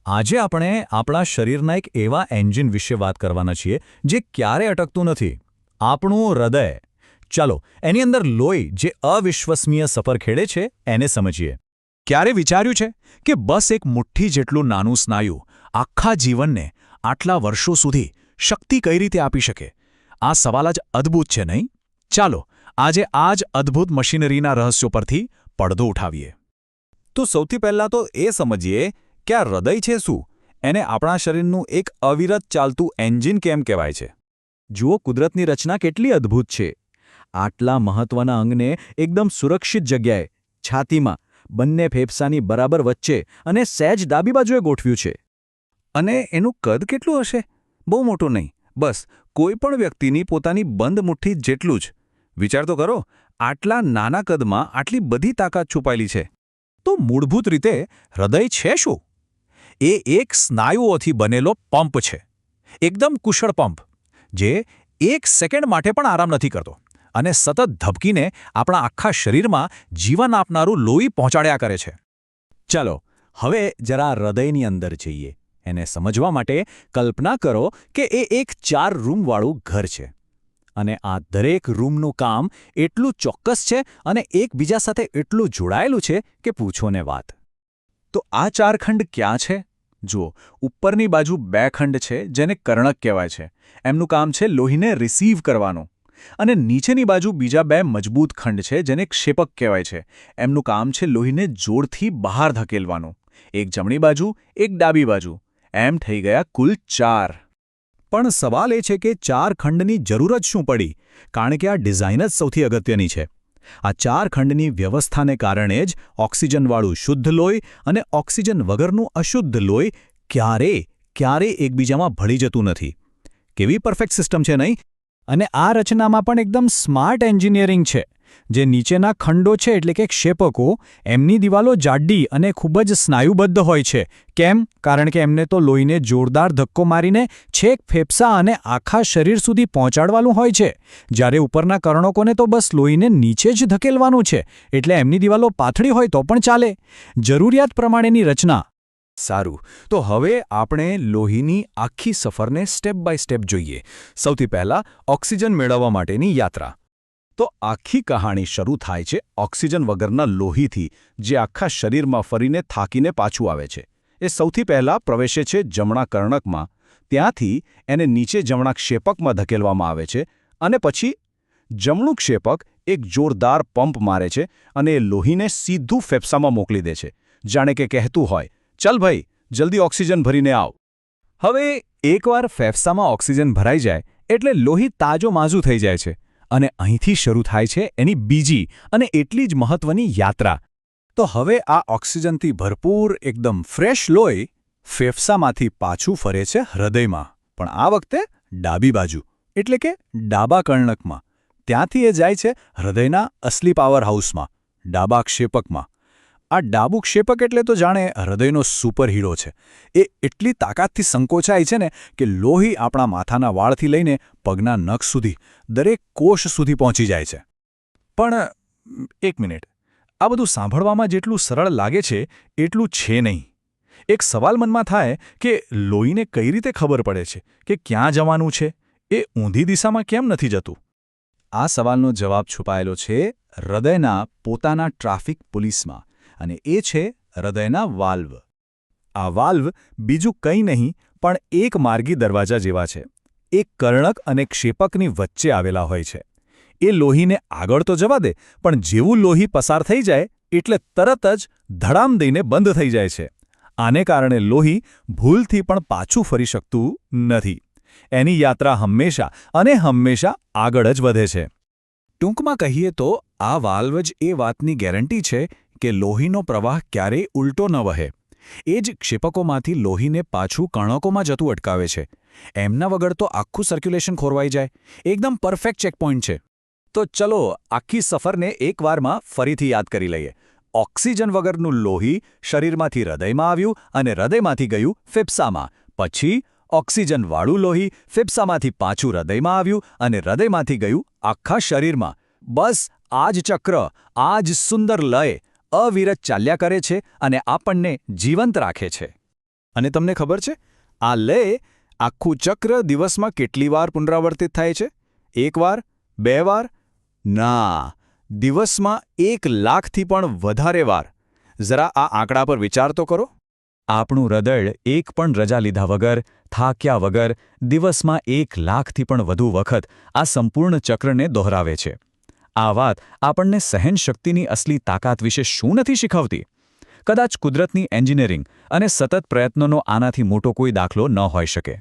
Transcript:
આજે આપણે આપણા શરીરના એક એવા એન્જિન વિશે વાત કરવાના છીએ જે ક્યારે અટકતું નથી, આપણું હૃદય. ચાલો, એની અંદર લોહી જે અવિશ્વસનીય સફર ખેડે છે એને સમજીએ. ક્યારે વિચાર્યું છે કે બસ એક મુઠ્ઠી જેટલું નાનું સ્નાયુ આખા જીવનને આટલા વર્ષો સુધી શક્તિ કઈ રીતે આપી શકે? આ સવાલ જ અદ્ભુત છે, નહીં? ચાલો, આજે આ જ અદ્ભુત મશીનરીના રહસ્યો પરથી પડદો ઉઠાવીએ. તો સૌથી પહેલાં તો એ સમજીએ કે આ હૃદય છે શું, એને આપણા શરીરનું એક અવિરત ચાલતું એન્જિન કેમ કહેવાય છે. જુઓ, કુદરતની રચના કેટલી અદ્ભુત છે. આટલા મહત્વના અંગને એકદમ સુરક્ષિત જગ્યાએ, છાતીમાં, બંને ફેફસાની બરાબર વચ્ચે અને સહેજ ડાબી બાજુએ ગોઠવ્યું છે. અને એનું કદ કેટલું હશે? બહુ મોટું નહીં, બસ કોઈપણ વ્યક્તિની પોતાની બંધ મુઠ્ઠી જેટલું જ. વિચાર તો કરો, આટલા નાના કદમાં આટલી બધી તાકાત છુપાયેલી છે. તો મૂળભૂત રીતે હૃદય છે શું? એ એક સ્નાયુઓથી બનેલો પંપ છે. એકદમ કુશળ પંપ, જે 1 સેકન્ડ માટે પણ આરામ નથી કરતો અને સતત ધબકીને આપણા આખા શરીરમાં જીવન આપનારું લોહી પહોંચાડ્યા કરે છે. ચાલો, હવે જરા હૃદયની અંદર જઈએ. એને સમજવા માટે કલ્પના કરો કે એ એક 4 રૂમવાળું ઘર છે. અને આ દરેક રૂમનું કામ એટલું ચોક્કસ છે અને એકબીજા સાથે એટલું જોડાયેલું છે કે પૂછો ને વાત. તો આ 4 ખંડ ક્યાં છે? જુઓ, ઉપરની બાજુ 2 ખંડ છે જેને કર્ણક કહેવાય છે. એમનું કામ છે લોહીને રિસીવ કરવાનું. અને નીચેની બાજુ બીજા 2 મજબૂત ખંડ છે જેને ક્ષેપક કહેવાય છે. એમનું કામ છે લોહીને જોરથી બહાર ધકેલવાનું. એક જમણી બાજુ, એક ડાબી બાજુ. એમ થઈ ગયા કુલ 4. પણ સવાલ એ છે કે 4 ખંડની જરૂર જ શું પડી? કારણ કે આ ડિઝાઇન જ સૌથી અગત્યની છે. આ 4 ખંડની વ્યવસ્થાને કારણે જ ઓક્સિજનવાળું શુદ્ધ લોહી અને ઓક્સિજન વગરનું અશુદ્ધ લોહી ક્યારેય એકબીજામાં ભળી જતું નથી. કેવી પરફેક્ટ સિસ્ટમ છે, નહીં? અને આ રચનામાં પણ એકદમ સ્માર્ટ એન્જિનિયરિંગ છે. જે નીચેના ખંડો છે એટલે કે ક્ષેપકો, એમની દિવાલો જાડી અને ખૂબ જ સ્નાયુબદ્ધ હોય છે. કેમ? કારણ કે એમને તો લોહીને જોરદાર ધક્કો મારીને છેક ફેફસા અને આખા શરીર સુધી પહોંચાડવાનું હોય છે. જ્યારે ઉપરના કર્ણકોને તો બસ લોહીને નીચે જ ધકેલવાનું છે, એટલે એમની દિવાલો પાતળી હોય તો પણ ચાલે. જરૂરિયાત પ્રમાણેની રચના. સારું, તો હવે આપણે લોહીની આખી સફરને સ્ટેપ બાય સ્ટેપ જોઈએ. સૌથી પહેલાં ઓક્સિજન મેળવવા માટેની યાત્રા. તો આખી કહાણી શરૂ થાય છે ઓક્સિજન વગરના લોહીથી, જે આખા શરીરમાં ફરીને થાકીને પાછું આવે છે. એ સૌથી પહેલાં પ્રવેશે છે જમણા કર્ણકમાં. ત્યાંથી એને નીચે જમણા ક્ષેપકમાં ધકેલવામાં આવે છે અને પછી જમણું ક્ષેપક એક જોરદાર પંપ મારે છે અને એ લોહીને સીધું ફેફસામાં મોકલી દે છે, જાણે કે કહેતું હોય, ચલ ભાઈ, જલ્દી ઓક્સિજન ભરીને આવ. હવે એકવાર ફેફસામાં ઓક્સિજન ભરાઈ જાય એટલે લોહી તાજુમાજુ થઈ જાય છે. અને અહીંથી શરૂ થાય છે એની બીજી અને એટલી જ મહત્વની યાત્રા. તો હવે આ ઓક્સિજનથી ભરપૂર એકદમ ફ્રેશ લોહી ફેફસામાંથી પાછું ફરે છે હૃદયમાં, પણ આ વખતે ડાબી બાજુ, એટલે કે ડાબા કર્ણકમાં. ત્યાંથી એ જાય છે હૃદયના અસલી પાવર હાઉસમાં, ડાબા ક્ષેપકમાં. આ ડાબું ક્ષેપક એટલે તો જાણે હૃદયનો સુપર હીરો છે. એ એટલી તાકાતથી સંકોચાય છે ને કે લોહી આપણા માથાના વાળથી લઈને પગના નખ સુધી દરેક કોષ સુધી પહોંચી જાય છે. પણ એક મિનિટ, આ બધું સાંભળવામાં જેટલું સરળ લાગે છે એટલું છે નહીં. એક સવાલ મનમાં થાય કે લોહીને કઈ રીતે ખબર પડે છે કે ક્યાં જવાનું છે? એ ઊંધી દિશામાં કેમ નથી જતું? આ સવાલનો જવાબ છુપાયેલો છે હૃદયના પોતાના ટ્રાફિક પોલીસમાં. અને એ છે હૃદયના વાલ્વ. આ વાલ્વ બીજું કંઈ નહીં પણ એક માર્ગી દરવાજા જેવા છે. એક કર્ણક અને ક્ષેપકની વચ્ચે આવેલા હોય છે. એ લોહીને આગળ તો જવા દે, પણ જેવું લોહી પસાર થઈ જાય એટલે તરત જ ધડામ દઈને બંધ થઈ જાય છે. આને કારણે લોહી ભૂલથી પણ પાછું ફરી શકતું નથી. એની યાત્રા હંમેશા આગળ જ વધે છે. ટૂંકમાં કહીએ તો આ વાલ્વ જ એ વાતની ગેરંટી છે કે લોહીનો પ્રવાહ ક્યારેય ઉલટો ન વહે. એ જ ક્ષેપકોમાંથી લોહીને પાછું કર્ણકોમાં જતું અટકાવે છે. એમના વગર તો આખું સર્ક્યુલેશન ખોરવાઈ જાય. એકદમ પરફેક્ટ ચેકપોઇન્ટ છે. તો ચલો આખી સફરને એકવારમાં ફરીથી યાદ કરી લઈએ. ઓક્સિજન વગરનું લોહી શરીરમાંથી હૃદયમાં આવ્યું અને હૃદયમાંથી ગયું ફેફસામાં. પછી ઓક્સિજનવાળું લોહી ફેફસામાંથી પાછું હૃદયમાં આવ્યું અને હૃદયમાંથી ગયું આખા શરીરમાં. બસ આ જ ચક્ર, આ જ સુંદર લય અવિરત ચાલ્યા કરે છે અને આપણને જીવંત રાખે છે. અને તમને ખબર છે આ લય આખું ચક્ર દિવસમાં કેટલી વાર પુનરાવર્તિત થાય છે? 1 વાર? 2 વાર? ના, દિવસમાં 1 લાખથી પણ વધારે વાર. જરા આ આંકડા પર વિચાર તો કરો. આપણું હૃદય એક પણ રજા લીધા વગર, થાક્યા વગર, દિવસમાં 1 લાખથી પણ વધુ વખત આ સંપૂર્ણ ચક્રને દોહરાવે છે. આ વાત આપણને સહનશક્તિની અસલી તાકાત વિશે શું નથી શીખવતી? કદાચ કુદરતની એન્જિનિયરિંગ અને સતત પ્રયત્નોનો આનાથી મોટો કોઈ દાખલો ન હોઈ શકે.